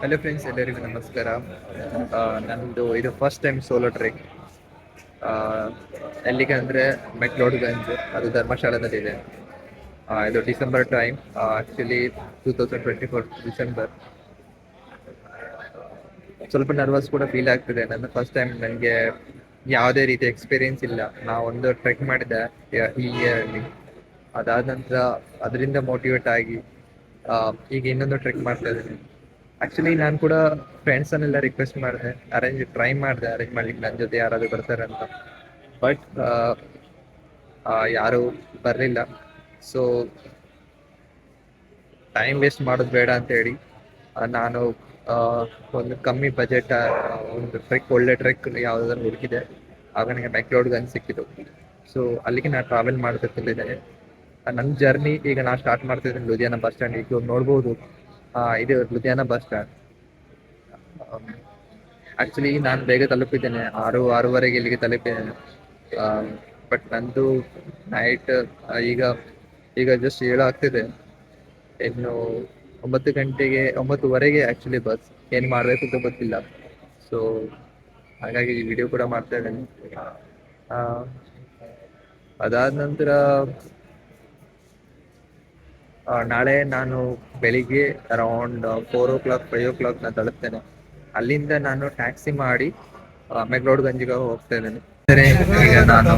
Hello friends, ಎಲ್ಲರಿಗೂ ನಮಸ್ಕಾರ. ನನ್ನದು ಇದು ಫಸ್ಟ್ ಟೈಮ್ ಸೋಲೋ ಟ್ರೆಕ್. ಎಲ್ಲಿಗೆ ಅಂದರೆ ಮೆಕ್ಲೋಡ್ಗಂಜ್, ಅದು ಧರ್ಮಶಾಲಾದಲ್ಲಿದೆ. ಇದು ಡಿಸೆಂಬರ್ ಟೈಮ್, ಆ್ಯಕ್ಚುಲಿ 2024 ಡಿಸೆಂಬರ್. ಸ್ವಲ್ಪ ನರ್ವಸ್ ಕೂಡ ಫೀಲ್ ಆಗ್ತಿದೆ. ನನ್ನ ಫಸ್ಟ್ ಟೈಮ್, ನನಗೆ ಯಾವುದೇ ರೀತಿ ಎಕ್ಸ್ಪೀರಿಯೆನ್ಸ್ ಇಲ್ಲ. ಒಂದು ಟ್ರೆಕ್ ಮಾಡಿದೆ ಈ ಇಯರಲ್ಲಿ. ಅದಾದ ನಂತರ ಅದರಿಂದ ಮೋಟಿವೇಟ್ ಆಗಿ ಈಗ ಇನ್ನೊಂದು ಟ್ರೆಕ್ ಮಾಡ್ತಾ ಇದ್ದೀನಿ. ಆ್ಯಕ್ಚುಲಿ ನಾನು ಕೂಡ ಫ್ರೆಂಡ್ಸನ್ನೆಲ್ಲ ರಿಕ್ವೆಸ್ಟ್ ಮಾಡಿದೆ, ಟ್ರೈ ಮಾಡಿದೆ ಅರೇಂಜ್ ಮಾಡ್ಲಿಕ್ಕೆ ನನ್ನ ಜೊತೆ ಯಾರಾದರೂ ಬರ್ತಾರೆ ಅಂತ. ಬಟ್ ಯಾರೂ ಬರಲಿಲ್ಲ. ಸೊ ಟೈಮ್ ವೇಸ್ಟ್ ಮಾಡೋದು ಬೇಡ ಅಂತೇಳಿ ನಾನು ಒಂದು ಕಮ್ಮಿ ಬಜೆಟ್ ಒಂದು ಟ್ರೆಕ್, ಒಳ್ಳೆ ಟ್ರೆಕ್ ಯಾವುದಾದ್ರು ಹುಡುಕಿದೆ. ಆಗ ನನಗೆ ಮೆಕ್ಲೋಡ್ಗಂಜ್ ಸಿಕ್ಕಿತು. ಸೊ ಅಲ್ಲಿಗೆ ನಾನು ಟ್ರಾವೆಲ್ ಮಾಡ್ತಿದ್ದೇನೆ. ನನ್ನ ಜರ್ನಿ ಈಗ ನಾನು ಸ್ಟಾರ್ಟ್ ಮಾಡ್ತಿದ್ದೀನಿ ಲುಧಿಯಾನ ಬಸ್ ಸ್ಟ್ಯಾಂಡ್. ಈಗ ನೋಡ್ಬೋದು, ಇದು ಲುಧಿಯಾನ ಬಸ್ ಸ್ಟ್ಯಾಂಡ್. ಆ್ಯಕ್ಚುಲಿ ನಾನು ಬೇಗ ತಲುಪಿದ್ದೇನೆ, 6:30 ಇಲ್ಲಿಗೆ ತಲುಪಿದ್ದೇನೆ. ಬಟ್ ನಂದು ನೈಟ್ ಈಗ ಈಗ ಜಸ್ಟ್ 7 ಆಗ್ತಿದೆ. ಇನ್ನು 9:30 ಆ್ಯಕ್ಚುಲಿ ಬಸ್. ಏನು ಮಾಡಬೇಕು ಅಂತ ಗೊತ್ತಿಲ್ಲ. ಸೊ ಹಾಗಾಗಿ ಈ ವಿಡಿಯೋ ಕೂಡ ಮಾಡ್ತಾ ಇದ್ದೇನೆ. ಅದಾದ ನಂತರ ನಾಳೆ ನಾನು ಬೆಳಿಗ್ಗೆ ಅರೌಂಡ್ 4 o'clock 5 o'clock ನಾನು ತಲುಪ್ತೇನೆ. ಅಲ್ಲಿಂದ ನಾನು ಟ್ಯಾಕ್ಸಿ ಮಾಡಿ ಮೆಕ್ಲೋಡ್ಗಂಜಿಗೆ ಹೋಗ್ತಾ ಇದ್ದೇನೆ. ಈಗ ನಾನು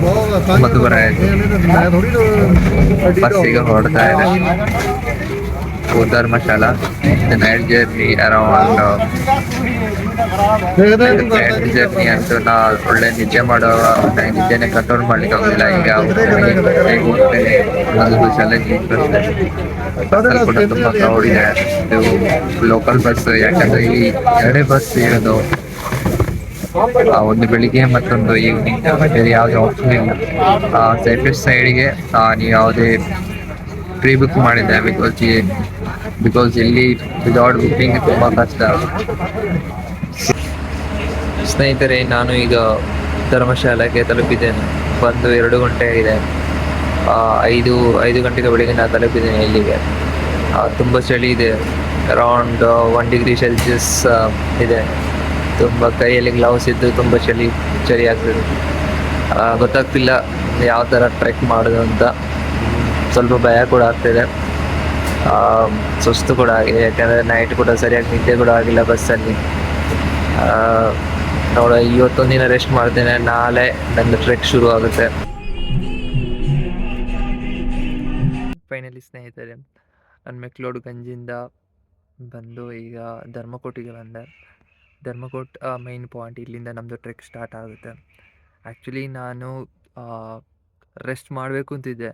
9:30 ಬಸ್ಸಿಗೆ ಹೊರಡ್ತಾ ಇದ್ದೇನೆ Dharamshala. Night journey around journey ಅಂತೂ ನಾ ಒಳ್ಳೆ ನಿದ್ದೆ ಮಾಡೋ ನಿದ್ದೆನೆ ಕಂಟ್ರೋಲ್ ಮಾಡ್ಲಿಕ್ಕೆ ಆಗೋದಿಲ್ಲ. ಈಗ ಹೋಗ್ತೇನೆ, ಅದು ಚಾಲೆಂಜಿಂಗ್ ಬಸ್ ಕೂಡ ತುಂಬ ಕ್ರೌಡ್ ಇದೆ. ಇದು ಲೋಕಲ್ ಬಸ್, ಯಾಕಂದ್ರೆ ಈ ಎರಡೇ ಬಸ್ ಇರೋದು, ಒಂದು ಬೆಳಿಗ್ಗೆ ಮತ್ತೊಂದು ಈವ್ನಿಂಗ್. ಬೇರೆ ಯಾವುದೇ ಆಪ್ಷನ್ ಇಲ್ಲ. ಸೇಫೆಸ್ಟ್ ಸೈಡ್ಗೆ ನೀವು ಯಾವುದೇ ಪ್ರೀ ಬುಕ್ ಮಾಡಿದ್ದೆ, ಬಿಕಾಸ್ ಇಲ್ಲಿ ವಿದೌಟ್ ಬುಕ್ಕಿಂಗ್ ತುಂಬ ಕಷ್ಟ. ಸ್ನೇಹಿತರೆ, ನಾನು ಈಗ ಧರ್ಮಶಾಲೆಗೆ ತಲುಪಿದ್ದೇನೆ. ಬಂದು 2 ಗಂಟೆ ಆಗಿದೆ. 5 ಗಂಟೆಗೆ ಬೆಳಿಗ್ಗೆ ನಾನು ತಲುಪಿದ್ದೇನೆ ಇಲ್ಲಿಗೆ. ತುಂಬ ಚಳಿ ಇದೆ, ಅರೌಂಡ್ 1 ಡಿಗ್ರಿ ಸೆಲ್ಸಿಯಸ್ ಇದೆ. ತುಂಬ ಕೈಯಲ್ಲಿ ಗ್ಲೌಸ್ ಇದ್ದು ತುಂಬ ಚಳಿ ಆಗ್ತದೆ. ಗೊತ್ತಾಗ್ತಿಲ್ಲ ಯಾವ ಥರ ಟ್ರೆಕ್ ಮಾಡೋದು ಅಂತ. ಸ್ವಲ್ಪ ಭಯ ಕೂಡ ಆಗ್ತಿದೆ, ಸುಸ್ತು ಕೂಡ ಆಗಿದೆ. ಯಾಕಂದರೆ ನೈಟ್ ಕೂಡ ಸರಿಯಾಗಿ ನಿದ್ದೆ ಕೂಡ ಆಗಿಲ್ಲ ಬಸ್ಸಲ್ಲಿ. ಇವತ್ತೊಂದಿನ ರೆಸ್ಟ್ ಮಾಡ್ತೇನೆ, ನಾಳೆ ನನ್ನ ಟ್ರೆಕ್ ಶುರು ಆಗುತ್ತೆ. ಫೈನಲಿ ಸ್ನೇಹಿತರೆ, ನಾನು ಮೆಕ್ಲೋಡ್ಗಂಜಿಂದ ಬಂದು ಈಗ ಧರ್ಮಕೋಟಿಗೆ ಬಂದೆ. ಧರ್ಮಕೋಟ್ ಮೈನ್ ಪಾಯಿಂಟ್, ಇಲ್ಲಿಂದ ನಮ್ಮದು ಟ್ರೆಕ್ ಸ್ಟಾರ್ಟ್ ಆಗುತ್ತೆ. ಆ್ಯಕ್ಚುಲಿ ನಾನು ರೆಸ್ಟ್ ಮಾಡಬೇಕು ಅಂತಿದ್ದೆ,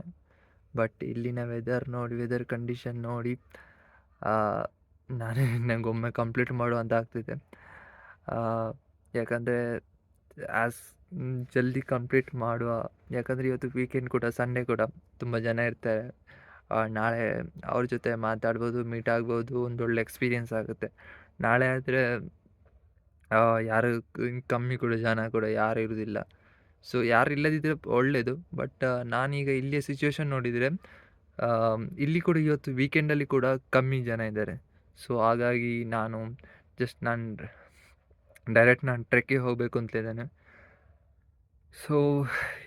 ಬಟ್ ಇಲ್ಲಿನ ವೆದರ್ ಕಂಡೀಷನ್ ನೋಡಿ ನನಗೊಮ್ಮೆ ಕಂಪ್ಲೀಟ್ ಮಾಡುವಂತ ಆಗ್ತಿದೆ. ಯಾಕಂದರೆ ಜಲ್ದಿ ಕಂಪ್ಲೀಟ್ ಮಾಡುವ, ಯಾಕಂದರೆ ಇವತ್ತು ವೀಕೆಂಡ್ ಕೂಡ, ಸಂಡೇ ಕೂಡ ತುಂಬ ಜನ ಇರ್ತಾರೆ. ನಾಳೆ ಅವ್ರ ಜೊತೆ ಮಾತಾಡ್ಬೋದು, ಮೀಟ್ ಆಗ್ಬೋದು, ಒಂದೊಳ್ಳೆ ಎಕ್ಸ್ಪೀರಿಯೆನ್ಸ್ ಆಗುತ್ತೆ. ನಾಳೆ ಆದರೆ ಯಾರು ಕಮ್ಮಿ ಕೂಡ, ಜನ ಕೂಡ ಯಾರು ಇರೋದಿಲ್ಲ. ಸೊ ಯಾರು ಇಲ್ಲದಿದ್ದರೆ ಒಳ್ಳೆಯದು. ಬಟ್ ನಾನೀಗ ಇಲ್ಲಿಯ ಸಿಚುವೇಶನ್ ನೋಡಿದರೆ ಇಲ್ಲಿ ಕೂಡ ಇವತ್ತು ವೀಕೆಂಡಲ್ಲಿ ಕೂಡ ಕಮ್ಮಿ ಜನ ಇದ್ದಾರೆ. ಸೊ ಹಾಗಾಗಿ ನಾನು ಡೈರೆಕ್ಟ್ ಟ್ರೆಕ್ಕಿಗೆ ಹೋಗಬೇಕು ಅಂತಲಿದ್ದೇನೆ. ಸೊ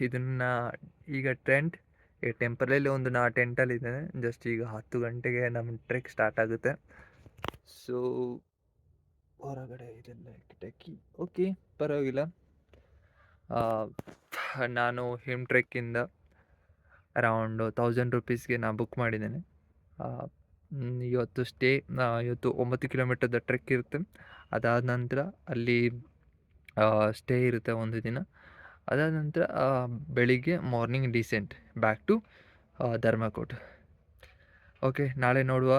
ಇದನ್ನು ಈಗ ಈ ಟೆಂಪಲಲ್ಲಿ ನಾ ಟೆಂಟಲ್ಲಿದ್ದೇನೆ. ಜಸ್ಟ್ ಈಗ 10 ಗಂಟೆಗೆ ನಮ್ಮ ಟ್ರೆಕ್ ಸ್ಟಾರ್ಟ್ ಆಗುತ್ತೆ. ಸೊ ಹೊರಗಡೆ ಇದೆಲ್ಲ ಕಿಟಕಿ, ಓಕೆ, ಪರವಾಗಿಲ್ಲ. ನಾನು ಟ್ರೆಕ್ಕಿಂದ ಅರೌಂಡ್ 1000 ರುಪೀಸ್ಗೆ ನಾನು ಬುಕ್ ಮಾಡಿದ್ದೇನೆ. ಇವತ್ತು ಇವತ್ತು 9 ಕಿಲೋಮೀಟರ್ದ ಟ್ರೆಕ್ ಇರುತ್ತೆ. ಅದಾದ ನಂತರ ಅಲ್ಲಿ ಸ್ಟೇ ಇರುತ್ತೆ ಒಂದು ದಿನ. ಅದಾದ ನಂತರ ಬೆಳಿಗ್ಗೆ morning descent back to Dharamkot. Okay, ನಾಳೆ ನೋಡುವ.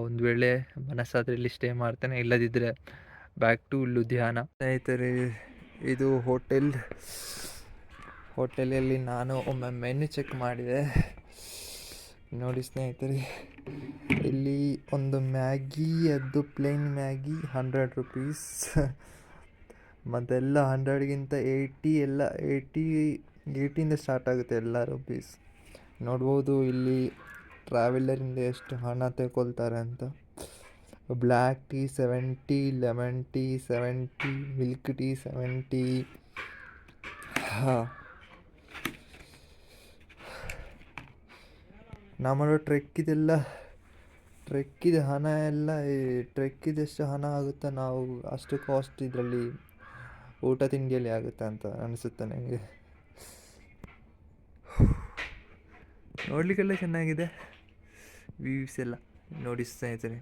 ಒಂದು ವೇಳೆ ಮನಸ್ಸಾದರೆ ಇಲ್ಲಿ ಸ್ಟೇ ಮಾಡ್ತೇನೆ, ಇಲ್ಲದಿದ್ದರೆ ಬ್ಯಾಕ್ ಟು ಲುಧಿಯಾನ. ಸ್ನೇಹಿತರೆ, ಇದು ಹೋಟೆಲಲ್ಲಿ ನಾನು ಒಮ್ಮೆ ಮೆನು ಚೆಕ್ ಮಾಡಿದೆ. ನೋಡಿ ಸ್ನೇಹಿತರೆ, ಇಲ್ಲಿ ಒಂದು ಮ್ಯಾಗಿ, ಅದು ಪ್ಲೇನ್ ಮ್ಯಾಗಿ 100 ರುಪೀಸ್. ಮತ್ತೆಲ್ಲ 100ಗಿಂತ 80ಇಂದ ಸ್ಟಾರ್ಟ್ ಆಗುತ್ತೆ ಎಲ್ಲ ರುಪೀಸ್. ನೋಡ್ಬೋದು ಇಲ್ಲಿ ಟ್ರಾವೆಲರಿಂದ ಎಷ್ಟು ಹಣ ತಗೊಳ್ತಾರೆ ಅಂತ. Black tea 70, lemon tea 70, milk tea 70. ಹಾಂ, ನಾವು ಮಾಡೋ ಟ್ರೆಕ್ಕಿದ ಹಣ ಎಲ್ಲ ಟ್ರೆಕ್ಕಿದೆಷ್ಟು ಹಣ ಆಗುತ್ತಾ, ನಾವು ಅಷ್ಟು ಕಾಸ್ಟ್ ಇದರಲ್ಲಿ ಊಟ ತಿಂಡಿಯಲ್ಲಿ ಆಗುತ್ತೆ ಅಂತ ಅನಿಸುತ್ತೆ ನನಗೆ. ನೋಡಲಿಕ್ಕೆಲ್ಲ ಚೆನ್ನಾಗಿದೆ, ವ್ಯೂಸ್ ಎಲ್ಲ ನೋಡಿ ಸ್ನೇಹಿತರೆ.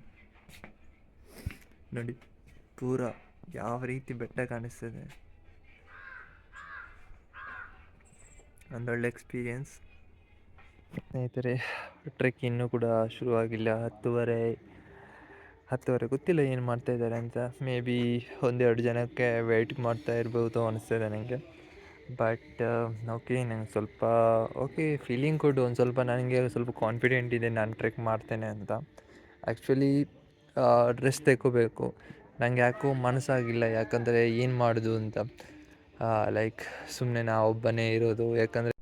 ನೋಡಿ ಪೂರ ಯಾವ ರೀತಿ ಬೆಟ್ಟ ಕಾಣಿಸ್ತದೆ, ಒಂದೊಳ್ಳೆ ಎಕ್ಸ್ಪೀರಿಯನ್ಸ್ ಸ್ನೇಹಿತರೆ. ಟ್ರೆಕ್ ಇನ್ನೂ ಕೂಡ ಶುರುವಾಗಿಲ್ಲ. 10:30 ಗೊತ್ತಿಲ್ಲ ಏನು ಮಾಡ್ತಾಯಿದ್ದಾರೆ ಅಂತ. ಮೇ ಬಿ 1-2 ಜನಕ್ಕೆ ವೆಯ್ಟ್ ಮಾಡ್ತಾ ಇರ್ಬೋದು ಅನಿಸ್ತದೆ ನನಗೆ. ಬಟ್ ಓಕೆ, ನಂಗೆ ಸ್ವಲ್ಪ ಫೀಲಿಂಗ್ ಕೊಡು ಒಂದು ಸ್ವಲ್ಪ. ನನಗೆ ಸ್ವಲ್ಪ ಕಾನ್ಫಿಡೆಂಟ್ ಇದೆ ನಾನು ಟ್ರೆಕ್ ಮಾಡ್ತೇನೆ ಅಂತ. ಆ್ಯಕ್ಚುಲಿ ಡ್ರೆಸ್ ತೆಕ್ಕೋಬೇಕು, ನನಗೆ ಯಾಕೋ ಮನಸ್ಸಾಗಿಲ್ಲ. ಯಾಕಂದರೆ ಏನು ಮಾಡೋದು ಅಂತ, ಲೈಕ್ ಸುಮ್ಮನೆ ನಾ ಒಬ್ಬನೇ ಇರೋದು. ಯಾಕಂದರೆ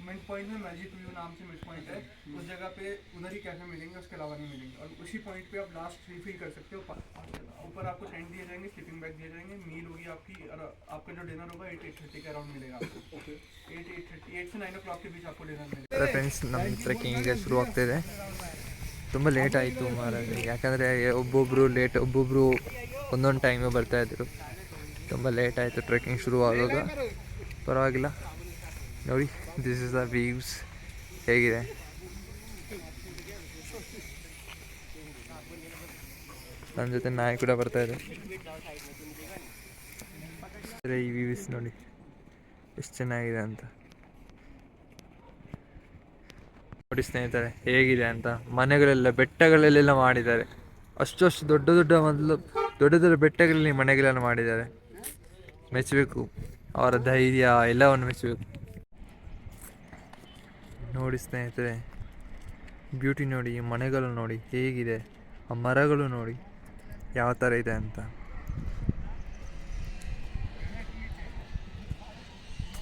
मिड पॉइंट में मैजिक व्यू नाम से मिड पॉइंट है, उस जगह पे उधर ही कैफे मिलेंगे, उसके अलावा नहीं मिलेंगे। और उसी पॉइंट पे आप लास्ट रिफिल कर सकते हो। ऊपर आपको टेंट दिए जाएंगे, स्लीपिंग बैग दिए जाएंगे, मील होगी आपकी, और आपका जो डिनर होगा 8-8:30 के अराउंड मिलेगा आपको। 8 से 9 o'clock के बीच आपको डिनर मिलेगा। ಫ್ರೆಂಡ್ಸ್, ನಮ್ಮ ಟ್ರೆಕ್ಕಿಂಗ್ ಈಗ ಶುರು ಆಗ್ತಾಯಿದೆ. ತುಂಬ ಲೇಟ್ ಆಯಿತು ಮಾರಾಯ, ಯಾಕಂದರೆ ಒಬ್ಬೊಬ್ಬರು ಒಂದೊಂದು ಟೈಮಿಗೆ ಬರ್ತಾಯಿದ್ರು. ತುಂಬ ಲೇಟ್ ಆಯಿತು ಟ್ರೆಕ್ಕಿಂಗ್ ಶುರುವಾಗುವಾಗ. ಪರವಾಗಿಲ್ಲ, ನೋಡಿ ದಿಸ್ ಇಸ್ ದ ವ್ಯೂಸ್ ಹೇಗಿದೆ. ನನ್ನ ಜೊತೆ ನಾಯಿ ಕೂಡ ಬರ್ತಾಯಿದೆ. ಈ ವ್ಯೂಸ್ ನೋಡಿ ಎಷ್ಟು ಚೆನ್ನಾಗಿದೆ ಅಂತ. ನೋಡಿ ಸ್ನೇಹಿತರೆ ಹೇಗಿದೆ ಅಂತ. ಮನೆಗಳೆಲ್ಲ ಬೆಟ್ಟಗಳಲ್ಲೆಲ್ಲ ಮಾಡಿದ್ದಾರೆ. ಅಷ್ಟು ದೊಡ್ಡ ಬೆಟ್ಟಗಳಲ್ಲಿ ಮನೆಗಳೆಲ್ಲ ಮಾಡಿದ್ದಾರೆ. ಮೆಚ್ಚಬೇಕು, ಅವರ ಧೈರ್ಯ ಎಲ್ಲವನ್ನು ಮೆಚ್ಚಬೇಕು. ನೋಡಿ ಸ್ನೇಹಿತರೆ, ಬ್ಯೂಟಿ ನೋಡಿ, ಈ ಮನೆಗಳು ನೋಡಿ ಹೇಗಿದೆ, ಆ ಮರಗಳು ನೋಡಿ ಯಾವ ಥರ ಇದೆ ಅಂತ.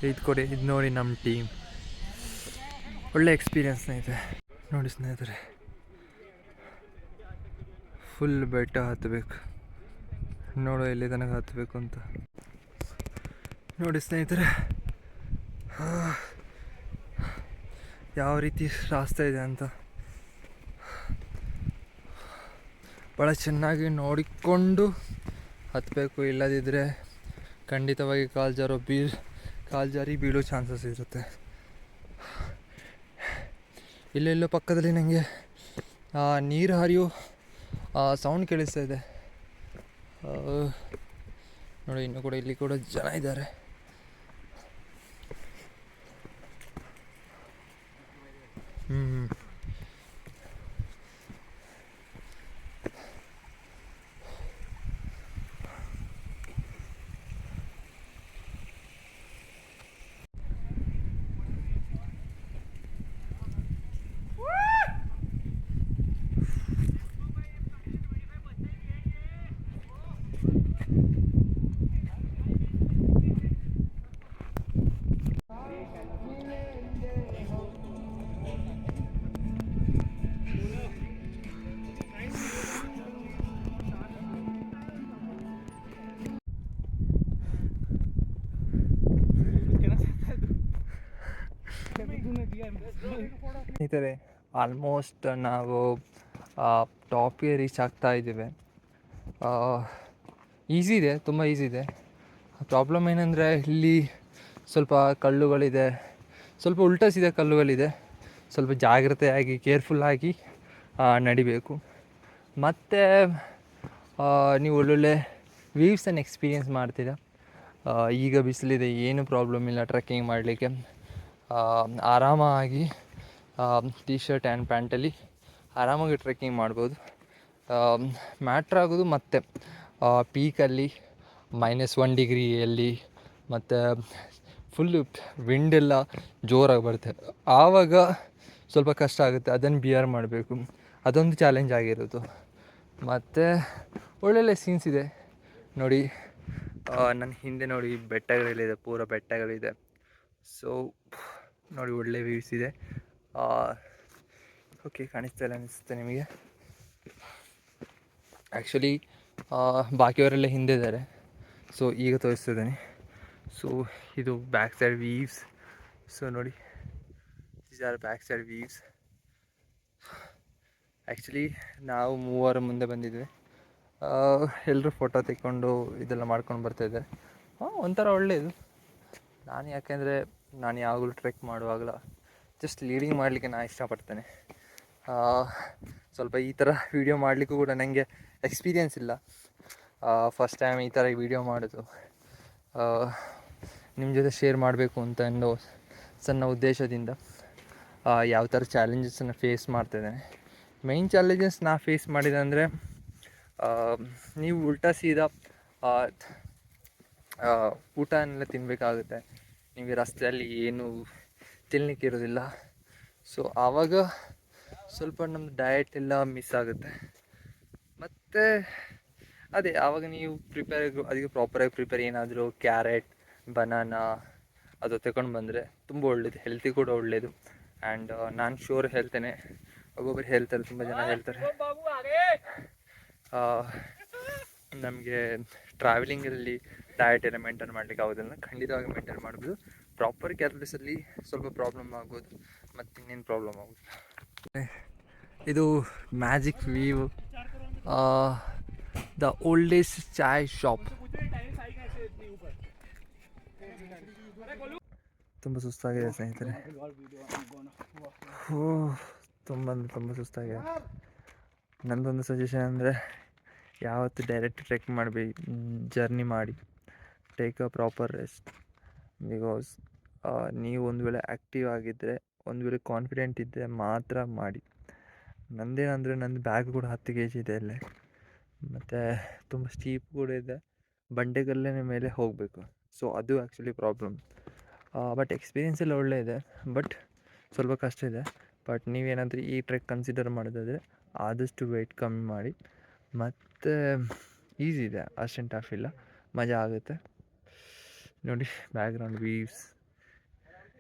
ಇದು ನೋಡಿ ನಮ್ಮ ಟೀಮ್. ಒಳ್ಳೆ ಎಕ್ಸ್ಪೀರಿಯನ್ಸ್ ಸ್ನೇಹಿತರೆ. ನೋಡಿ ಸ್ನೇಹಿತರೆ, ಫುಲ್ ಬೆಟ್ಟ ಹತ್ತಬೇಕು. ನೋಡೋ ಎಲ್ಲಿ ತನಕ ಹತ್ತಬೇಕು ಅಂತ. ನೋಡಿ ಸ್ನೇಹಿತರೆ ಯಾವ ರೀತಿ ರಾಸ್ತೆ ಇದೆ ಅಂತ. ಭಾಳ ಚೆನ್ನಾಗಿ ನೋಡಿಕೊಂಡು ಹತ್ತಬೇಕು, ಇಲ್ಲದಿದ್ದರೆ ಖಂಡಿತವಾಗಿ ಕಾಲು ಜಾರಿ ಬೀಳೋ ಚಾನ್ಸಸ್ ಇರುತ್ತೆ. ಇಲ್ಲೆಲ್ಲೋ ಪಕ್ಕದಲ್ಲಿ ನನಗೆ ನೀರು ಹರಿಯೋ ಸೌಂಡ್ ಕೇಳಿಸ್ತಾ ಇದೆ. ನೋಡಿ, ಇನ್ನೂ ಕೂಡ ಇಲ್ಲಿ ಕೂಡ ಜನ ಇದ್ದಾರೆ. ಸ್ನೇಹಿತರೆ, ಆಲ್ಮೋಸ್ಟ್ ನಾವು ಟಾಪ್ಗೆ ರೀಚ್ ಆಗ್ತಾ ಇದ್ದೇವೆ. ಈಸಿ ಇದೆ, ತುಂಬ ಈಸಿ ಇದೆ. ಪ್ರಾಬ್ಲಮ್ ಏನಂದರೆ ಇಲ್ಲಿ ಸ್ವಲ್ಪ ಕಲ್ಲುಗಳಿದೆ, ಸ್ವಲ್ಪ ಉಲ್ಟಾ ಸೀದಾ ಕಲ್ಲುಗಳಿದೆ. ಸ್ವಲ್ಪ ಜಾಗ್ರತೆಯಾಗಿ ಕೇರ್ಫುಲ್ಲಾಗಿ ನಡಿಬೇಕು. ಮತ್ತು ನೀವು ಒಳ್ಳೊಳ್ಳೆ ವ್ಯೂಸನ್ನು ಎಕ್ಸ್ಪೀರಿಯೆನ್ಸ್ ಮಾಡ್ತೀರಾ. ಈಗ ಬಿಸಿಲಿದೆ, ಏನು ಪ್ರಾಬ್ಲಮ್ ಇಲ್ಲ ಟ್ರೆಕ್ಕಿಂಗ್ ಮಾಡಲಿಕ್ಕೆ. ಆರಾಮಾಗಿ ಟೀ ಶರ್ಟ್ ಆ್ಯಂಡ್ ಪ್ಯಾಂಟಲ್ಲಿ ಆರಾಮಾಗಿ ಟ್ರೆಕ್ಕಿಂಗ್ ಮಾಡ್ಬೋದು. ಮ್ಯಾಟ್ರ್ ಆಗೋದು ಮತ್ತು ಪೀಕಲ್ಲಿ -1 ಡಿಗ್ರಿಯಲ್ಲಿ ಮತ್ತು ಫುಲ್ಲು ವಿಂಡೆಲ್ಲ ಜೋರಾಗಿ ಬರುತ್ತೆ. ಆವಾಗ ಸ್ವಲ್ಪ ಕಷ್ಟ ಆಗುತ್ತೆ, ಅದನ್ನು ಬಿಯರ್ ಮಾಡಬೇಕು. ಅದೊಂದು ಚಾಲೆಂಜ್ ಆಗಿರೋದು. ಮತ್ತು ಒಳ್ಳೊಳ್ಳೆ ಸೀನ್ಸ್ ಇದೆ ನೋಡಿ. ನನ್ನ ಹಿಂದೆ ನೋಡಿ ಬೆಟ್ಟಗಳಿದೆ, ಪೂರ ಬೆಟ್ಟಗಳಿದೆ. ಸೊ ನೋಡಿ ಒಳ್ಳೆ ವ್ಯೂಸ್ ಇದೆ. ಓಕೆ, ಕಾಣಿಸ್ತಾ ಇಲ್ಲ ಅನಿಸುತ್ತೆ ನಿಮಗೆ. ಆ್ಯಕ್ಚುಲಿ ಬಾಕಿಯವರೆಲ್ಲ ಹಿಂದೆ ಇದ್ದಾರೆ, ಸೊ ಈಗ ತೋರಿಸ್ತಿದ್ದೀನಿ. ಸೊ ಇದು ಬ್ಯಾಕ್ ಸೈಡ್ ವೀವ್ಸ್. ಸೊ ನೋಡಿ, these are back side views. Actually ನಾವು 3 ಮುಂದೆ ಬಂದಿದ್ವಿ. ಎಲ್ಲರೂ ಫೋಟೋ ತೆಕ್ಕೊಂಡು ಇದೆಲ್ಲ ಮಾಡ್ಕೊಂಡು ಬರ್ತಾಯಿದ್ದಾರೆ. ಒಂಥರ ಒಳ್ಳೆಯದು. ಯಾಕೆಂದರೆ ನಾನು ಯಾವಾಗಲೂ ಟ್ರೆಕ್ ಮಾಡುವಾಗಲ ಜಸ್ಟ್ ಲೀಡಿಂಗ್ ಮಾಡಲಿಕ್ಕೆ ನಾನು ಇಷ್ಟಪಡ್ತೇನೆ. ಸ್ವಲ್ಪ ಈ ಥರ ವೀಡಿಯೋ ಮಾಡಲಿಕ್ಕೂ ಕೂಡ ನನಗೆ ಎಕ್ಸ್ಪೀರಿಯೆನ್ಸ್ ಇಲ್ಲ. ಫಸ್ಟ್ ಟೈಮ್ ಈ ಥರ ವೀಡಿಯೋ ಮಾಡೋದು, ನಿಮ್ಮ ಜೊತೆ ಶೇರ್ ಮಾಡಬೇಕು ಅಂತ ಒಂದು ಸಣ್ಣ ಉದ್ದೇಶದಿಂದ ಯಾವ ಥರ ಚಾಲೆಂಜಸನ್ನು ಫೇಸ್ ಮಾಡ್ತಿದ್ದೇನೆ. ಮೈನ್ ಚಾಲೆಂಜಸ್ ನಾ ಫೇಸ್ ಮಾಡಿದಂದರೆ, ನೀವು ಉಲ್ಟಾ ಸೀದಾ ಊಟನೆಲ್ಲ ತಿನ್ನಬೇಕಾಗುತ್ತೆ. ನಿಮಗೆ ರಸ್ತೆಯಲ್ಲಿ ಏನು ತಿನ್ನಲಿಕ್ಕೆ ಇರೋದಿಲ್ಲ. ಸೊ ಆವಾಗ ಸ್ವಲ್ಪ ನಮ್ಮದು ಡಯಟ್ ಎಲ್ಲ ಮಿಸ್ ಆಗುತ್ತೆ. ಮತ್ತು ಅದೇ ಆವಾಗ ನೀವು ಅದಕ್ಕೆ ಪ್ರಾಪರಾಗಿ ಪ್ರಿಪೇರ್ ಏನಾದರೂ ಕ್ಯಾರೆಟ್, ಬನಾನಾ ಅದು ತಗೊಂಡು ಬಂದರೆ ತುಂಬ ಒಳ್ಳೆಯದು, ಹೆಲ್ತಿ ಕೂಡ ಒಳ್ಳೆಯದು. ಆ್ಯಂಡ್ ನಾನು ಶೋರ್ ಹೇಳ್ತೇನೆ, ಒಬ್ಬೊಬ್ಬರು ಹೇಳ್ತಾರೆ, ತುಂಬ ಜನ ಹೇಳ್ತಾರೆ ನಮಗೆ ಟ್ರಾವೆಲಿಂಗಲ್ಲಿ ಡಯಟ್ ಎಲ್ಲ ಮೇಂಟೈನ್ ಮಾಡಲಿಕ್ಕೆ ಆಗೋದಿಲ್ಲ. ಖಂಡಿತವಾಗಿ ಮೇಂಟೈನ್ ಮಾಡ್ಬೋದು. ಪ್ರಾಪರ್ ಕ್ಯಾಲರೀಸಲ್ಲಿ ಸ್ವಲ್ಪ ಪ್ರಾಬ್ಲಮ್ ಆಗ್ಬೋದು, ಮತ್ತು ಇನ್ನೇನು ಪ್ರಾಬ್ಲಮ್ ಆಗೋದಿಲ್ಲ. ಇದು magic view, the oldest chai shop. ತುಂಬ ಸುಸ್ತಾಗಿದೆ ಸ್ನೇಹಿತರೆ. ತುಂಬ ಸುಸ್ತಾಗಿದೆ. ನನ್ನದೊಂದು ಸಜೆಷನ್ ಅಂದರೆ, ಯಾವತ್ತು ಡೈರೆಕ್ಟ್ ಟ್ರೆಕ್ ಜರ್ನಿ ಮಾಡಿ take a proper rest. Because ನೀವು ಒಂದು ವೇಳೆ ಆ್ಯಕ್ಟಿವ್ ಆಗಿದ್ದರೆ, ಒಂದು ವೇಳೆ ಕಾನ್ಫಿಡೆಂಟ್ ಇದ್ದರೆ ಮಾತ್ರ ಮಾಡಿ. ನಂದೇನಂದರೆ, ನಂದು ಬ್ಯಾಗ್ ಕೂಡ 10 kg ಇದೆ ಅಲ್ಲೇ, ಮತ್ತು ತುಂಬ ಸ್ಟೀಪ್ ಕೂಡ ಇದೆ, ಬಂಡೆಗಲ್ಲೇ ಮೇಲೆ ಹೋಗಬೇಕು. ಸೊ ಅದು ಆ್ಯಕ್ಚುಲಿ ಪ್ರಾಬ್ಲಮ್. ಬಟ್ ಎಕ್ಸ್ಪೀರಿಯೆನ್ಸ್ ಎಲ್ಲ ಒಳ್ಳೆ ಇದೆ, ಬಟ್ ಸ್ವಲ್ಪ ಕಷ್ಟ ಇದೆ. ಬಟ್ ನೀವೇನಾದರೂ ಈ ಟ್ರೆಕ್ ಕನ್ಸಿಡರ್ ಮಾಡೋದಾದರೆ ಆದಷ್ಟು ವೆಯ್ಟ್ ಕಮ್ಮಿ ಮಾಡಿ. ಮತ್ತು ಈಸಿ ಇದೆ, ಅಷ್ಟೇನು ಟಫ್ ಇಲ್ಲ, ಮಜಾ ಆಗುತ್ತೆ. ನೋಡಿ ಬ್ಯಾಕ್ಗ್ರೌಂಡ್ ವೀವ್ಸ್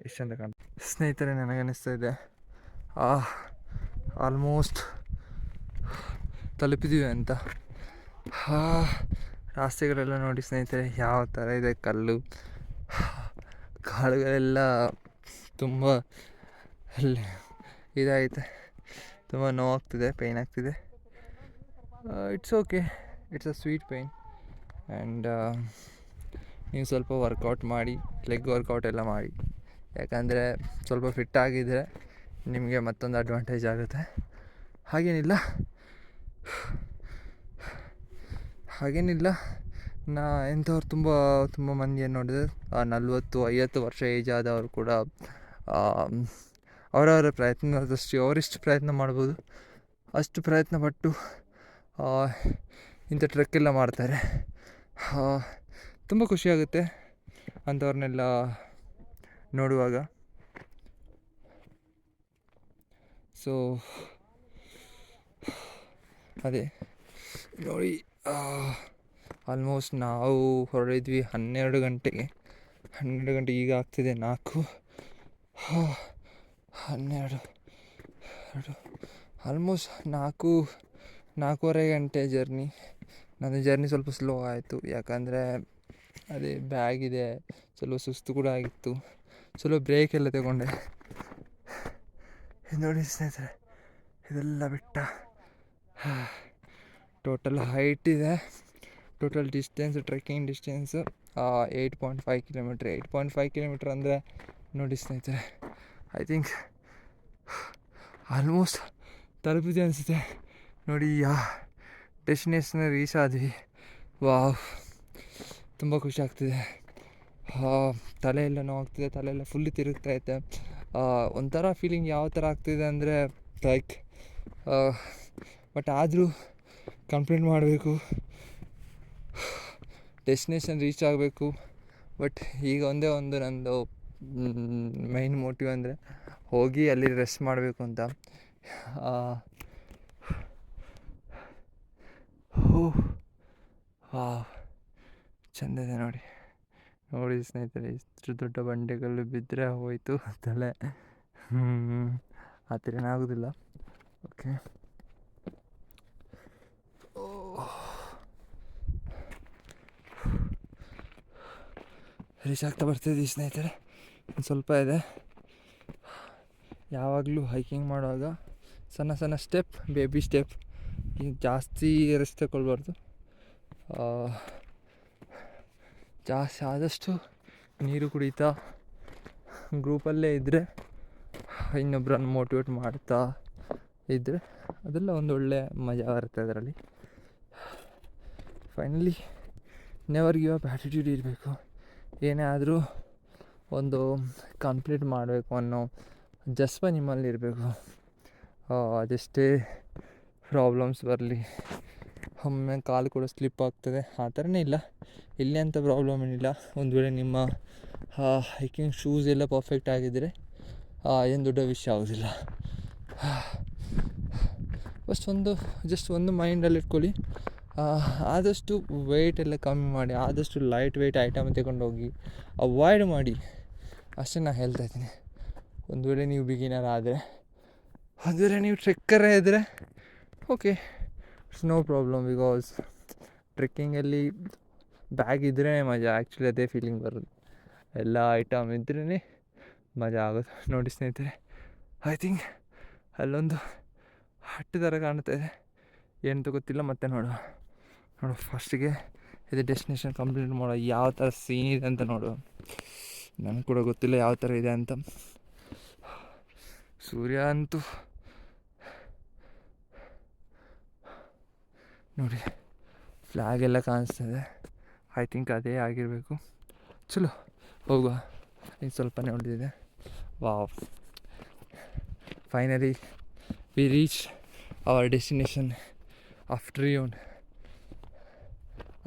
ಎಷ್ಟು ಅಂತ ಕಾಣ್ತದೆ. ಸ್ನೇಹಿತರೆ, ನನಗನ್ನಿಸ್ತಾ ಇದೆ ಆಲ್ಮೋಸ್ಟ್ ತಲುಪಿದ್ದೀವಿ ಅಂತ. ರಾಸ್ತೆಗಳೆಲ್ಲ ನೋಡಿ ಸ್ನೇಹಿತರೆ ಯಾವ ಥರ ಇದೆ, ಕಾಳುಗಳೆಲ್ಲ ತುಂಬ ಇದಾಯಿತೆ, ತುಂಬ ನೋವಾಗ್ತಿದೆ, ಪೇಯ್ನ್ ಆಗ್ತಿದೆ. It's okay, it's a sweet pain. And ನೀವು ಸ್ವಲ್ಪ ವರ್ಕೌಟ್ ಮಾಡಿ, ಲೆಗ್ ವರ್ಕೌಟ್ ಎಲ್ಲ ಮಾಡಿ. ಯಾಕಂದರೆ ಸ್ವಲ್ಪ ಫಿಟ್ ಆಗಿದ್ದರೆ ನಿಮಗೆ ಮತ್ತೊಂದು ಅಡ್ವಾಂಟೇಜ್ ಆಗುತ್ತೆ. ಹಾಗೇನಿಲ್ಲ, ಎಂಥವ್ರು ತುಂಬ ಮಂದಿಯನ್ನು ನೋಡಿದ್ರೆ 40-50 ವರ್ಷ ಏಜ್ ಆದವರು ಕೂಡ ಅವರವರ ಪ್ರಯತ್ನದಷ್ಟು ಅವರೆಷ್ಟು ಪ್ರಯತ್ನ ಮಾಡ್ಬೋದು ಅಷ್ಟು ಪ್ರಯತ್ನಪಟ್ಟು ಇಂಥ ಟ್ರೆಕ್ ಎಲ್ಲ ಮಾಡ್ತಾರೆ. ತುಂಬ ಖುಷಿಯಾಗುತ್ತೆ ಅಂಥವ್ರನ್ನೆಲ್ಲ ನೋಡುವಾಗ. ಸೊ ಅದೇ ನೋಡಿ, ಆಲ್ಮೋಸ್ಟ್ ನಾವು ಹೊರಡಿದ್ವಿ 12 ಗಂಟೆಗೆ. ಈಗ ಆಗ್ತಿದೆ 4, 12, ಆಲ್ಮೋಸ್ಟ್ 4-4.5 ಗಂಟೆ ಜರ್ನಿ. ನನ್ನ ಜರ್ನಿ ಸ್ವಲ್ಪ ಸ್ಲೋ ಆಯಿತು, ಯಾಕಂದರೆ ಅದೇ ಬ್ಯಾಗಿದೆ, ಸ್ವಲ್ಪ ಸುಸ್ತು ಕೂಡ ಆಗಿತ್ತು. ಸ್ವಲ್ಪ ಬ್ರೇಕ್ ಎಲ್ಲ ತಗೊಂಡೆ. ನೋಡಿ ಸ್ನೇಹಿತರೆ, ಇದೆಲ್ಲ ಬಿಟ್ಟ ಟೋಟಲ್ ಹೈಟ್ ಇದೆ. Total distance, trekking distance 8.5 kilometre. 8.5 kilometre ಅಂದರೆ ನೋಡಿ ಸ್ನೇಹಿತರೆ, ಐ ಥಿಂಕ್ ಆಲ್ಮೋಸ್ಟ್ ತಲುಪಿದೆ ಅನಿಸುತ್ತೆ. ನೋಡಿ, ಡೆಸ್ಟಿನೇಷನ್ ರೀಚ್ ಆದ್ವಿ. ವಾವ್, ತುಂಬ ಖುಷಿ ಆಗ್ತಿದೆ. ತಲೆಯೆಲ್ಲ ನೋವಾಗ್ತಿದೆ, ತಲೆಯೆಲ್ಲ ಫುಲ್ಲಿ ತಿರುಗ್ತಾಯಿದೆ. ಒಂಥರ ಫೀಲಿಂಗ್ ಯಾವ ಥರ ಆಗ್ತಿದೆ ಅಂದರೆ ಲೈಕ್, ಬಟ್ ಆದರೂ ಕಂಪ್ಲೇಂಟ್ ಮಾಡಬೇಕು, ಡೆಸ್ಟಿನೇಷನ್ ರೀಚ್ ಆಗಬೇಕು. ಬಟ್ ಈಗ ಒಂದೇ ಒಂದು ನಂದು ಮೈನ್ ಮೋಟಿವ್ ಅಂದರೆ ಹೋಗಿ ಅಲ್ಲಿ ರೆಸ್ಟ್ ಮಾಡಬೇಕು ಅಂತ. ವಾವ್, ಚೆಂದ ಇದೆ ನೋಡಿ. ನೋಡಿ ಸ್ನೇಹಿತರೆ, ಇಷ್ಟು ದೊಡ್ಡ ಬಂಡೆಗಳು ಬಿದ್ದರೆ ಹೋಯಿತು ತಲೆ. ಆ ಥರ ಏನಾಗೋದಿಲ್ಲ. ಓಕೆ, ರೀಚ್ ಆಗ್ತಾ ಬರ್ತಿದ್ದೀವಿ ಸ್ನೇಹಿತರೆ. ಒಂದು ಸ್ವಲ್ಪ ಇದೆ. ಯಾವಾಗಲೂ ಹೈಕಿಂಗ್ ಮಾಡುವಾಗ ಸಣ್ಣ ಸಣ್ಣ ಸ್ಟೆಪ್, ಬೇಬಿ ಸ್ಟೆಪ್, ಜಾಸ್ತಿ ರೆಸ್ಟ್ ತಗೊಳ್ಬಾರ್ದು. ಜಾಸ್ತಿ ಆದಷ್ಟು ನೀರು ಕುಡಿತಾ ಗ್ರೂಪಲ್ಲೇ ಇದ್ದರೆ, ಇನ್ನೊಬ್ಬರನ್ನು ಮೋಟಿವೇಟ್ ಮಾಡ್ತಾ ಇದ್ದರೆ ಅದೆಲ್ಲ ಒಂದೊಳ್ಳೆ ಮಜಾ ಬರುತ್ತೆ ಅದರಲ್ಲಿ. Finally never give up attitude ಇರಬೇಕು. ಏನೇ ಆದರೂ ಒಂದು ಕಂಪ್ಲೀಟ್ ಮಾಡಬೇಕು ಅನ್ನೋ ಜಸ್ಪ ನಿಮ್ಮಲ್ಲಿ ಇರಬೇಕು. ಅದೆಷ್ಟೇ ಪ್ರಾಬ್ಲಮ್ಸ್ ಬರಲಿ, ಒಮ್ಮೆ ಕಾಲು ಕೂಡ ಸ್ಲಿಪ್ ಆಗ್ತದೆ, ಆ ಥರನೇ ಇಲ್ಲ ಇಲ್ಲಿ ಅಂತ ಪ್ರಾಬ್ಲಮ್ ಏನಿಲ್ಲ. ಒಂದು ವೇಳೆ ನಿಮ್ಮ ಹೈಕಿಂಗ್ ಶೂಸ್ ಎಲ್ಲ ಪರ್ಫೆಕ್ಟ್ ಆಗಿದ್ದರೆ ಏನು ದೊಡ್ಡ ವಿಷಯ ಆಗೋದಿಲ್ಲ. ಜಸ್ಟ್ ಒಂದು ಮೈಂಡಲ್ಲಿ ಇಟ್ಕೊಳ್ಳಿ, ಆದಷ್ಟು ವೆಯ್ಟ್ ಎಲ್ಲ ಕಮ್ಮಿ ಮಾಡಿ, ಆದಷ್ಟು ಲೈಟ್ ವೆಯ್ಟ್ ಐಟಮ್ ತಗೊಂಡೋಗಿ ಅವಾಯ್ಡ್ ಮಾಡಿ, ಅಷ್ಟೇ ನಾನು ಹೇಳ್ತಾ ಇದ್ದೀನಿ. ಒಂದು ವೇಳೆ ನೀವು ಬಿಗಿನರ್ ಆದರೆ, ಒಂದು ವೇಳೆ ನೀವು ಟ್ರೆಕ್ಕರೇ ಇದ್ದರೆ okay, it's no problem. Because ಟ್ರೆಕ್ಕಿಂಗಲ್ಲಿ ಬ್ಯಾಗ್ ಇದ್ರೇ ಮಜಾ. ಆ್ಯಕ್ಚುಲಿ ಅದೇ ಫೀಲಿಂಗ್ ಬರೋದು, ಎಲ್ಲ ಐಟಮ್ ಇದ್ರೇ ಮಜಾ ಆಗೋದು. ನೋಡಿ ಸ್ನೇಹಿತರೆ, ಐ ಥಿಂಕ್ ಅಲ್ಲೊಂದು ಹಟ್ಟು ಥರ ಕಾಣ್ತಾ ಇದೆ, ಏನು ಗೊತ್ತಿಲ್ಲ. ಮತ್ತೆ ನೋಡು ಫಸ್ಟಿಗೆ ಇದು ಡೆಸ್ಟಿನೇಷನ್ ಕಂಪ್ಲೀಟ್ ಮಾಡೋ ಯಾವ ಥರ ಸೀನ್ ಇದೆ ಅಂತ ನೋಡು. ನನಗೆ ಕೂಡ ಗೊತ್ತಿಲ್ಲ ಯಾವ ಥರ ಇದೆ ಅಂತ. ಸೂರ್ಯ ಅಂತೂ ನೋಡಿ, ಫ್ಲ್ಯಾಗ್ ಎಲ್ಲ ಕಾಣಿಸ್ತದೆ. ಐ ಥಿಂಕ್ ಅದೇ ಆಗಿರಬೇಕು. ಚಲೋ ಹೋಗುವ, ಇನ್ನು ಸ್ವಲ್ಪನೇ ಉಳಿದಿದೆ. Wow, finally we reach our destination of ट्रियून.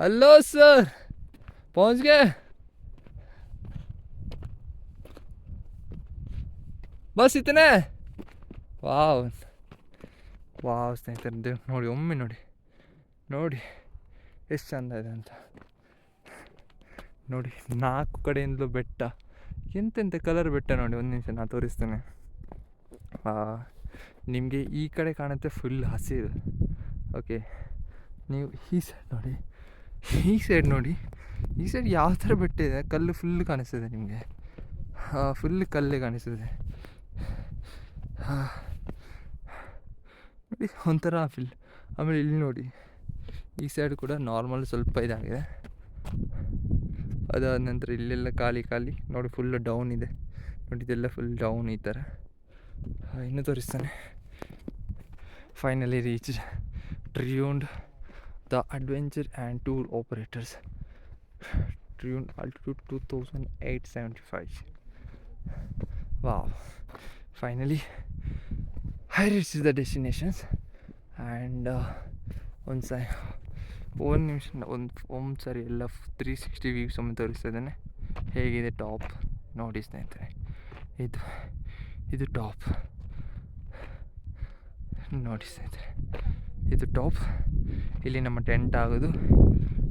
हेलो सर, पहुंच गए? बस इतने? ವಾವ್ ಸ್ನೇಹಿತರೆ, ನೋಡಿ ಒಮ್ಮೆ ನೋಡಿ ಎಷ್ಟು ಚೆಂದ ಇದೆ ಅಂತ ನೋಡಿ. 4 ಕಡೆಯಿಂದಲೂ ಬೆಟ್ಟ, ಎಂತೆಂಥ ಕಲರ್ ಬೆಟ್ಟ ನೋಡಿ. ಒಂದು ನಿಮಿಷ ನಾನು ತೋರಿಸ್ತೇನೆ. ನಿಮಗೆ ಈ ಕಡೆ ಕಾಣುತ್ತೆ ಫುಲ್ ಹಸಿರು. ಓಕೆ, ನೀವು ಈ ಸೈಡ್ ನೋಡಿ, ಈ ಸೈಡ್ ಯಾವ ಥರ ಬೆಟ್ಟ ಇದೆ, ಕಲ್ಲು ಫುಲ್ ಕಾಣಿಸ್ತದೆ ನಿಮಗೆ. ಫುಲ್ ಕಲ್ಲೇ ಕಾಣಿಸ್ತದೆ ನೋಡಿ, ಒಂಥರ ಫೀಲ್. ಆಮೇಲೆ ಇಲ್ಲಿ ನೋಡಿ, ಈ ಸೈಡ್ ಕೂಡ ನಾರ್ಮಲ್ ಸ್ವಲ್ಪ ಇದಾಗಿದೆ. ಅದಾದ ನಂತರ ಇಲ್ಲೆಲ್ಲ ಖಾಲಿ ನೋಡಿ, ಫುಲ್ ಡೌನ್ ಇದೆ ನೋಡಿ. ಇದೆಲ್ಲ ಫುಲ್ ಡೌನ್ ಈ ಥರ. ಇನ್ನೂ ತೋರಿಸ್ತಾನೆ. Finally reach triune, the adventure and tour operators. Triune altitude 2875. Wow, finally I reached the destinations. And ಒಂದು ನಿಮಿಷ ಒಂದು ಸರಿ ಎಲ್ಲ 360 ವ್ಯೂಸ್ ಒಮ್ಮೆ ತೋರಿಸ್ತಾ ಇದ್ದಾನೆ. ಹೇಗಿದೆ ಟಾಪ್ ನೋಡಿ ಸ್ನೇಹಿತರೆ. ಇದು ಟಾಪ್ ನೋಡಿ ಸ್ನೇಹಿತರೆ, ಇದು ಟಾಪ್. ಇಲ್ಲಿ ನಮ್ಮ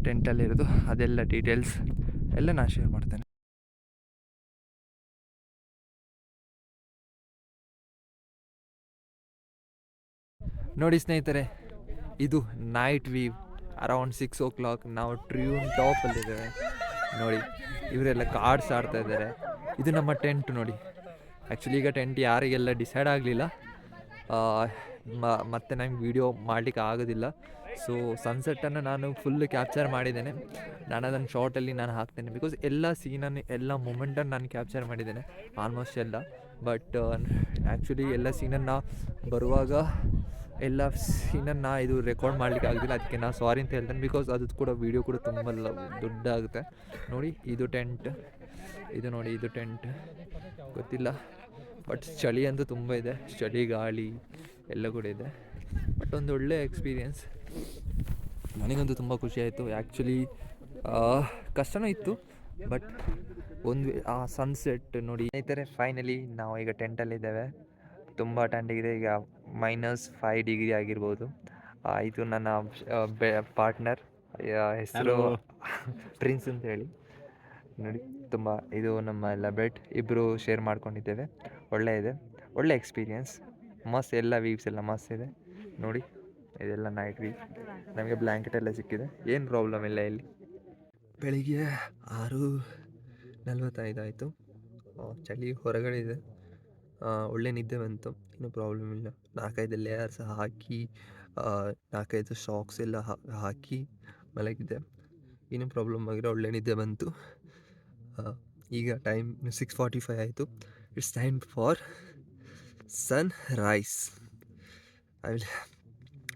ಟೆಂಟಲ್ಲಿರೋದು ಅದೆಲ್ಲ ಡೀಟೇಲ್ಸ್ ಎಲ್ಲ ನಾನು ಶೇರ್ ಮಾಡ್ತೇನೆ. ನೋಡಿ ಸ್ನೇಹಿತರೆ, ಇದು ನೈಟ್ ವ್ಯೂ. ಅರೌಂಡ್ 6 o'clock ನಾವು ಟ್ರಿಯೂನ್ ಟಾಪಲ್ಲಿದ್ದೇವೆ ನೋಡಿ. ಇವರೆಲ್ಲ ಕಾರ್ಡ್ಸ್ ಆಡ್ತಾ ಇದ್ದಾರೆ. ಇದು ನಮ್ಮ ಟೆಂಟ್ ನೋಡಿ. ಆ್ಯಕ್ಚುಲಿ ಈಗ ಟೆಂಟ್ ಯಾರಿಗೆಲ್ಲ ಡಿಸೈಡ್ ಆಗಲಿಲ್ಲ, ಮತ್ತು ನಂಗೆ ವೀಡಿಯೋ ಮಾಡಲಿಕ್ಕೆ ಆಗೋದಿಲ್ಲ. ಸೊ ಸನ್ಸೆಟ್ಟನ್ನು ನಾನು ಫುಲ್ ಕ್ಯಾಪ್ಚರ್ ಮಾಡಿದ್ದೇನೆ. ನಾನು ಅದನ್ನು ಶಾರ್ಟಲ್ಲಿ ನಾನು ಹಾಕ್ತೇನೆ. ಬಿಕಾಸ್ ಎಲ್ಲ ಸೀನನ್ನು, ಎಲ್ಲ ಮೂಮೆಂಟನ್ನು ನಾನು ಕ್ಯಾಪ್ಚರ್ ಮಾಡಿದ್ದೇನೆ ಆಲ್ಮೋಸ್ಟ್ ಎಲ್ಲ. ಬಟ್ ಆ್ಯಕ್ಚುಲಿ ಎಲ್ಲ ಸೀನನ್ನು ಬರುವಾಗ ಎಲ್ಲ ಸೀನನ್ನು ಇದು ರೆಕಾರ್ಡ್ ಮಾಡಲಿಕ್ಕೆ ಆಗೋದಿಲ್ಲ. ಅದಕ್ಕೆ ನಾನು ಸಾರಿ ಅಂತ ಹೇಳ್ತೇನೆ. ಬಿಕಾಸ್ ಅದು ಕೂಡ ವೀಡಿಯೋ ಕೂಡ ತುಂಬ ದೊಡ್ಡ ಆಗುತ್ತೆ ನೋಡಿ. ಇದು ಟೆಂಟ್, ಇದು ನೋಡಿ, ಇದು ಟೆಂಟ್ ಗೊತ್ತಿಲ್ಲ. ಬಟ್ ಚಳಿ ಅಂತೂ ತುಂಬ ಇದೆ, ಚಳಿ ಗಾಳಿ ಎಲ್ಲ ಕೂಡ ಇದೆ. ಬಟ್ ಒಂದು ಒಳ್ಳೆ ಎಕ್ಸ್ಪೀರಿಯೆನ್ಸ್. ನನಗಂತೂ ತುಂಬ ಖುಷಿಯಾಯಿತು. ಆ್ಯಕ್ಚುಲಿ ಕಷ್ಟನೂ ಇತ್ತು, ಬಟ್ ಒಂದು ಆ ಸನ್ಸೆಟ್ ನೋಡಿ ಸ್ನೇಹಿತರೆ. ಫೈನಲಿ ನಾವು ಈಗ ಟೆಂಟಲ್ಲಿದ್ದೇವೆ. ತುಂಬ ಟೆಂಟಿಗಿದೆ ಈಗ. -5 ಡಿಗ್ರಿ ಆಗಿರ್ಬೋದು. ಇದು ನನ್ನ ಪಾರ್ಟ್ನರ್, ಹೆಸರು ಪ್ರಿನ್ಸ್ ಅಂತ ಹೇಳಿ. ನೋಡಿ ತುಂಬ ಇದು ನಮ್ಮ ಎಲ್ಲ ಬೆಡ್ ಇಬ್ಬರು ಶೇರ್ ಮಾಡ್ಕೊಂಡಿದ್ದೇವೆ. ಒಳ್ಳೆ ಎಕ್ಸ್ಪೀರಿಯೆನ್ಸ್. ಮಸ್ತ್, ಎಲ್ಲ ವೀವ್ಸ್ ಎಲ್ಲ ಮಸ್ತ್ ಇದೆ ನೋಡಿ. ಇದೆಲ್ಲ ನೈಟ್ ವ್ಯೂ. ನಮಗೆ ಬ್ಲ್ಯಾಂಕೆಟ್ ಎಲ್ಲ ಸಿಕ್ಕಿದೆ, ಏನು ಪ್ರಾಬ್ಲಮ್ ಇಲ್ಲ ಇಲ್ಲಿ. ಬೆಳಿಗ್ಗೆ 6:45 ಆಯಿತು. ಚಳಿ ಹೊರಗಡೆ ಇದೆ. ಒಳ್ಳೆ ನಿದ್ದೆ ಬಂತು, ಏನೂ ಪ್ರಾಬ್ಲಮ್ ಇಲ್ಲ. 4-5 ಲೇಯರ್ಸ್ ಹಾಕಿ 4-5 ಸಾಕ್ಸ್ ಎಲ್ಲ ಹಾಕಿ ಮಲಗಿದ್ದೆ, ಏನೂ ಪ್ರಾಬ್ಲಮ್ ಆಗಿಲ್ಲ. ಒಳ್ಳೆ ನಿದ್ದೆ ಬಂತು. ಈಗ ಟೈಮ್ 6:45 ಆಯಿತು. It's time for sunrise.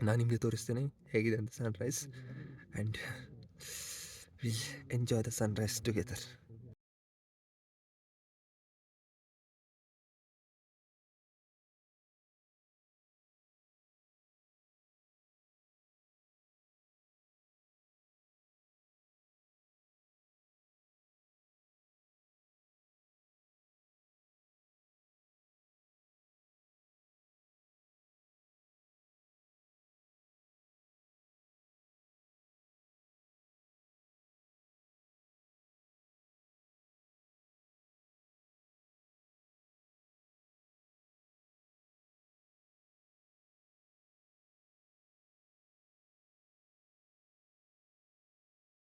ನಾನು ನಿಮಗೆ ತೋರಿಸ್ತೇನೆ ಹೇಗಿದೆ ಅಂತ sunrise, and will enjoy the sunrise together.